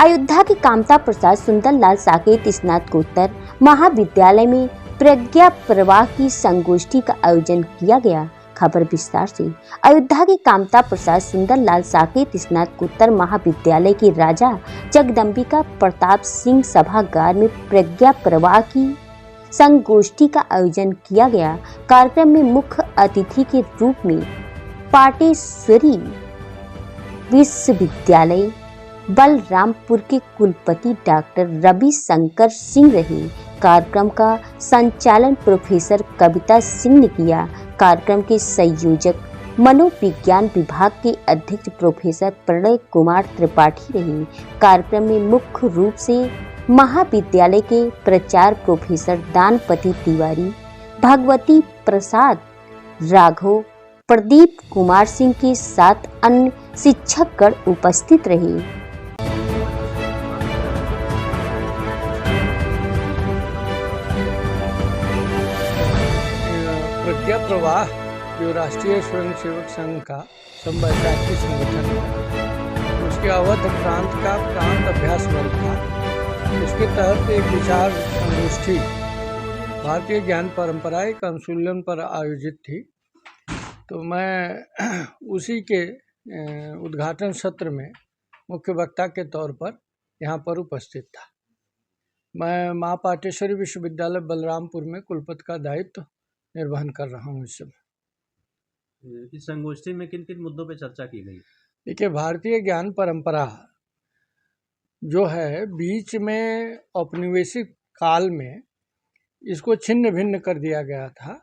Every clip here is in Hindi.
अयोध्या के कामता प्रसाद सुंदरलाल साकेत स्नातकोत्तर महाविद्यालय में प्रज्ञा प्रवाह की संगोष्ठी का आयोजन किया गया। खबर विस्तार से। अयोध्या के कामता प्रसाद सुंदरलाल साकेत स्नातकोत्तर महाविद्यालय के राजा जगदम्बिका प्रताप सिंह सभागार में प्रज्ञा प्रवाह की संगोष्ठी का आयोजन किया गया। कार्यक्रम में मुख्य अतिथि के रूप में पाटेश्वरी विश्वविद्यालय बलरामपुर के कुलपति डॉक्टर रविशंकर सिंह रहे। कार्यक्रम का संचालन प्रोफेसर कविता सिंह ने किया। कार्यक्रम के संयोजक मनोविज्ञान विभाग के अध्यक्ष प्रोफेसर प्रणय कुमार त्रिपाठी रहे। कार्यक्रम में मुख्य रूप से महाविद्यालय के प्राचार्य प्रोफेसर दानपति तिवारी, भगवती प्रसाद राघव, प्रदीप कुमार सिंह के साथ अन्य शिक्षकगण उपस्थित रहे। प्रज्ञा प्रवाह जो राष्ट्रीय स्वयंसेवक संघ का संवैचारिक संगठन है, उसके अवध प्रांत का प्रांत अभ्यास वर्ग था। उसके तहत एक विचार संगोष्ठी भारतीय ज्ञान परंपरा एक अनुशीलन पर आयोजित थी। तो मैं उसी के उद्घाटन सत्र में मुख्य वक्ता के तौर पर यहाँ पर उपस्थित था। मैं माँ पाटेश्वरी विश्वविद्यालय बलरामपुर में कुलपति का दायित्व निर्वहन कर रहा हूँ इस समय। इस संगोष्ठी में किन किन मुद्दों पर चर्चा की गई? देखिए, भारतीय ज्ञान परंपरा जो है बीच में औपनिवेशिक काल में इसको छिन्न भिन्न कर दिया गया था।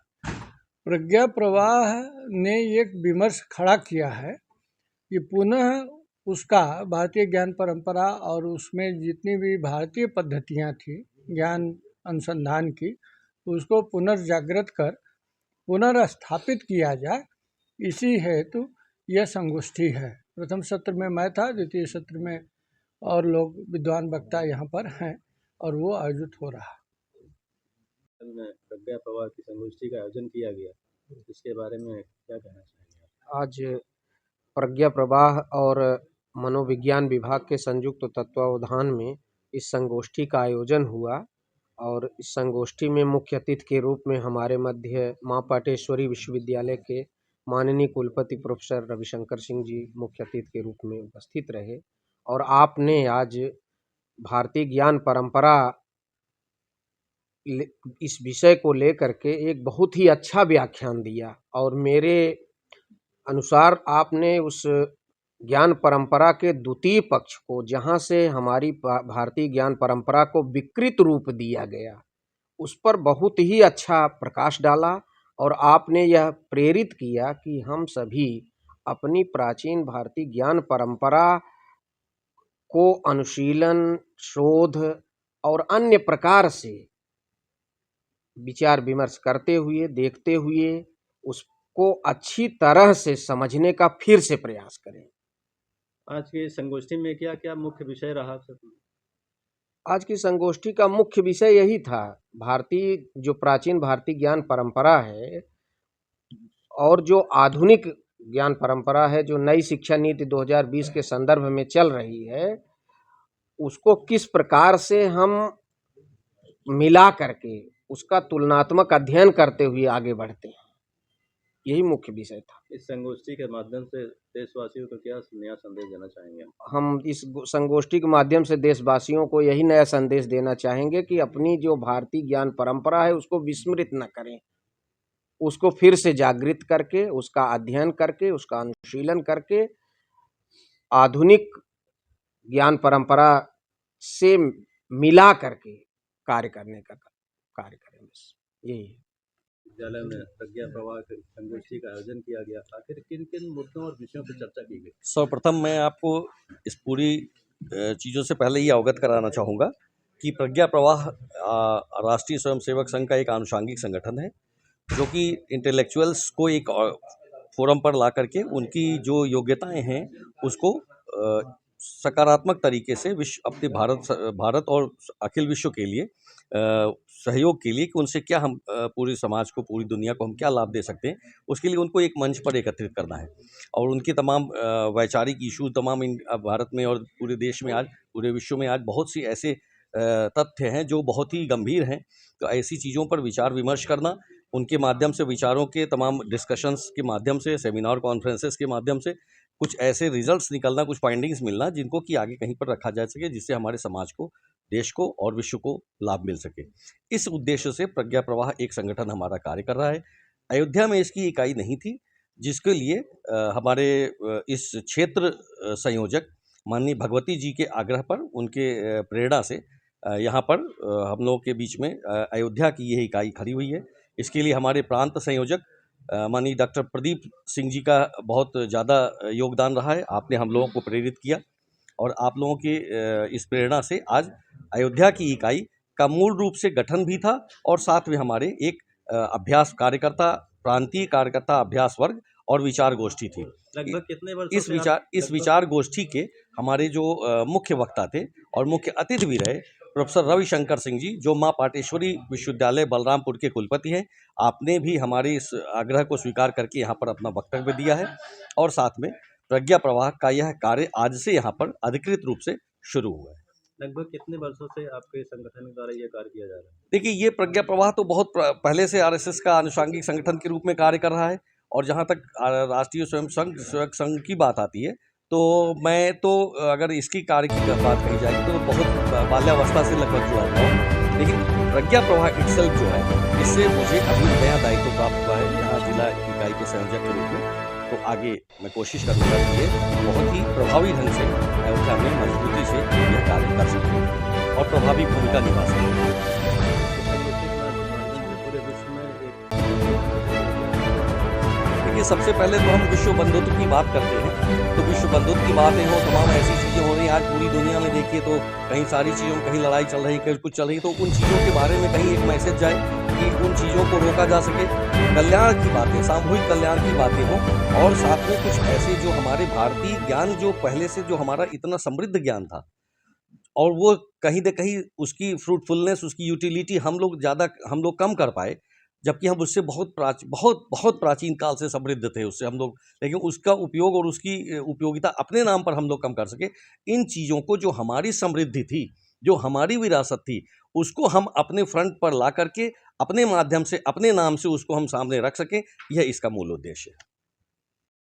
प्रज्ञा प्रवाह ने एक विमर्श खड़ा किया है कि पुनः उसका भारतीय ज्ञान परंपरा और उसमें जितनी भी भारतीय पद्धतियाँ थी ज्ञान अनुसंधान की, उसको पुनर्जागृत कर पुनर्स्थापित किया जाए। इसी हेतु यह संगोष्ठी है। प्रथम सत्र में मैं था, द्वितीय सत्र में और लोग विद्वान वक्ता यहाँ पर हैं और वो आयोजित हो रहा है। प्रज्ञा प्रवाह की संगोष्ठी का आयोजन किया गया, इसके बारे में क्या कहना चाहेंगे? आज प्रज्ञा प्रवाह और मनोविज्ञान विभाग के संयुक्त तत्वावधान में इस संगोष्ठी का आयोजन हुआ और इस संगोष्ठी में मुख्य अतिथि के रूप में हमारे मध्य माँ पाटेश्वरी विश्वविद्यालय के माननीय कुलपति प्रोफेसर रविशंकर सिंह जी मुख्य अतिथि के रूप में उपस्थित रहे। और आपने आज भारतीय ज्ञान परंपरा इस विषय को लेकर के एक बहुत ही अच्छा व्याख्यान दिया और मेरे अनुसार आपने उस ज्ञान परंपरा के द्वितीय पक्ष को, जहाँ से हमारी भारतीय ज्ञान परंपरा को विकृत रूप दिया गया, उस पर बहुत ही अच्छा प्रकाश डाला और आपने यह प्रेरित किया कि हम सभी अपनी प्राचीन भारतीय ज्ञान परंपरा को अनुशीलन, शोध और अन्य प्रकार से विचार विमर्श करते हुए, देखते हुए उसको अच्छी तरह से समझने का फिर से प्रयास करें। आज की संगोष्ठी में क्या क्या मुख्य विषय रहा? आज की संगोष्ठी का मुख्य विषय यही था, भारतीय जो प्राचीन भारतीय ज्ञान परंपरा है और जो आधुनिक ज्ञान परंपरा है, जो नई शिक्षा नीति 2020 के संदर्भ में चल रही है, उसको किस प्रकार से हम मिला करके उसका तुलनात्मक अध्ययन करते हुए आगे बढ़ते हैं, यही मुख्य विषय था। इस संगोष्ठी के माध्यम से देशवासियों को क्या नया संदेश देना चाहेंगे? हम इस संगोष्ठी के माध्यम से देशवासियों को यही नया संदेश देना चाहेंगे कि अपनी जो भारतीय ज्ञान परंपरा है उसको विस्मृत न करें, उसको फिर से जागृत करके, उसका अध्ययन करके, उसका अनुशीलन करके आधुनिक ज्ञान परंपरा से मिला करके कार्य करने का कार्य करें। बस यही है। विद्यालय में प्रज्ञा प्रवाह संगोष्ठी का आयोजन किया गया, आखिर किन किन मुद्दों और विषयों पर चर्चा की गई? सर्वप्रथम मैं आपको इस पूरी चीज़ों से पहले ये अवगत कराना चाहूँगा कि प्रज्ञा प्रवाह राष्ट्रीय स्वयंसेवक संघ का एक आनुषांगिक संगठन है, जो कि इंटेलेक्चुअल्स को एक फोरम पर ला करके उनकी जो योग्यताएं हैं उसको सकारात्मक तरीके से अपने भारत और अखिल विश्व के लिए सहयोग के लिए कि उनसे क्या हम पूरे समाज को, पूरी दुनिया को हम क्या लाभ दे सकते हैं, उसके लिए उनको एक मंच पर एकत्रित करना है। और उनके तमाम वैचारिक इशू तमाम भारत में और पूरे देश में आज, पूरे विश्व में आज बहुत सी ऐसे तथ्य हैं जो बहुत ही गंभीर हैं। तो ऐसी चीज़ों पर विचार विमर्श करना, उनके माध्यम से विचारों के तमाम डिस्कशंस के माध्यम से, सेमिनार कॉन्फ्रेंसेस के माध्यम से कुछ ऐसे रिजल्ट्स निकलना, कुछ फाइंडिंग्स मिलना जिनको कि आगे कहीं पर रखा जा सके, जिससे हमारे समाज को, देश को और विश्व को लाभ मिल सके। इस उद्देश्य से प्रज्ञा प्रवाह एक संगठन हमारा कार्य कर रहा है। अयोध्या में इसकी इकाई नहीं थी, जिसके लिए हमारे इस क्षेत्र संयोजक माननीय भगवती जी के आग्रह पर, उनके प्रेरणा से यहाँ पर हम लोगों के बीच में अयोध्या की यह इकाई खड़ी हुई है। इसके लिए हमारे प्रांत संयोजक माननीय डॉक्टर प्रदीप सिंह जी का बहुत ज़्यादा योगदान रहा है। आपने हम लोगों को प्रेरित किया और आप लोगों के इस प्रेरणा से आज अयोध्या की इकाई का मूल रूप से गठन भी था और साथ में हमारे एक अभ्यास कार्यकर्ता, प्रांतीय कार्यकर्ता अभ्यास वर्ग और विचार गोष्ठी थी। लगभग कितने वर्षों इस विचार गोष्ठी के हमारे जो मुख्य वक्ता थे और मुख्य अतिथि भी रहे प्रोफेसर रविशंकर सिंह जी, जो माँ पाटेश्वरी विश्वविद्यालय बलरामपुर के कुलपति हैं। आपने भी हमारे इस आग्रह को स्वीकार करके यहाँ पर अपना वक्तव्य दिया है और साथ में प्रज्ञा प्रवाह का यह कार्य आज से यहाँ पर अधिकृत रूप से शुरू हुआ है। लगभग कितने वर्षों से आपके संगठन द्वारा ये कार्य किया जा रहा है? देखिए, ये प्रज्ञा प्रवाह तो बहुत पहले से आरएसएस का आनुषंगिक संगठन के रूप में कार्य कर रहा है और जहाँ तक राष्ट्रीय स्वयंसेवक संघ की बात आती है तो मैं तो अगर इसकी कार्य की बात कही जाए तो बहुत बाल्यावस्था से लगभग जुड़ा हुआ हूँ, लेकिन प्रज्ञा प्रवाह इटसेल्फ जो है, इससे मुझे अभी नया दायित्व प्राप्त हुआ है यहाँ जिला इकाई के संयोजक के रूप में। तो आगे मैं कोशिश करूँगा कि ये बहुत ही प्रभावी ढंग से अयोध्या में मजबूती से यह कार्य कर सकें और प्रभावी भूमिका निभा सकें। देखिए, सबसे पहले तो हम विश्व बंधुत्व की बात करते हैं, तो विश्व बंधुत्व की बातें हो, तमाम ऐसी चीज़ें हो रही हैं आज पूरी दुनिया में। देखिए तो कहीं सारी चीज़ों में, कहीं लड़ाई चल रही, कहीं कुछ चल रही, तो उन चीज़ों के बारे में कहीं एक मैसेज जाए कि उन चीज़ों को रोका जा सके। कल्याण की बातें, सामूहिक कल्याण की बातें हों और साथ में कुछ ऐसे जो हमारे भारतीय ज्ञान, जो पहले से जो हमारा इतना समृद्ध ज्ञान था और वो कहीं न कहीं उसकी फ्रूटफुलनेस, उसकी यूटिलिटी हम लोग कम कर पाए, जबकि हम उससे बहुत प्राचीन काल से समृद्ध थे उससे हम लोग, लेकिन उसका उपयोग और उसकी उपयोगिता अपने नाम पर हम लोग कम कर सके। इन चीज़ों को, जो हमारी समृद्धि थी, जो हमारी विरासत थी, उसको हम अपने फ्रंट पर ला करके अपने माध्यम से, अपने नाम से उसको हम सामने रख सकें, यह इसका मूल उद्देश्य है।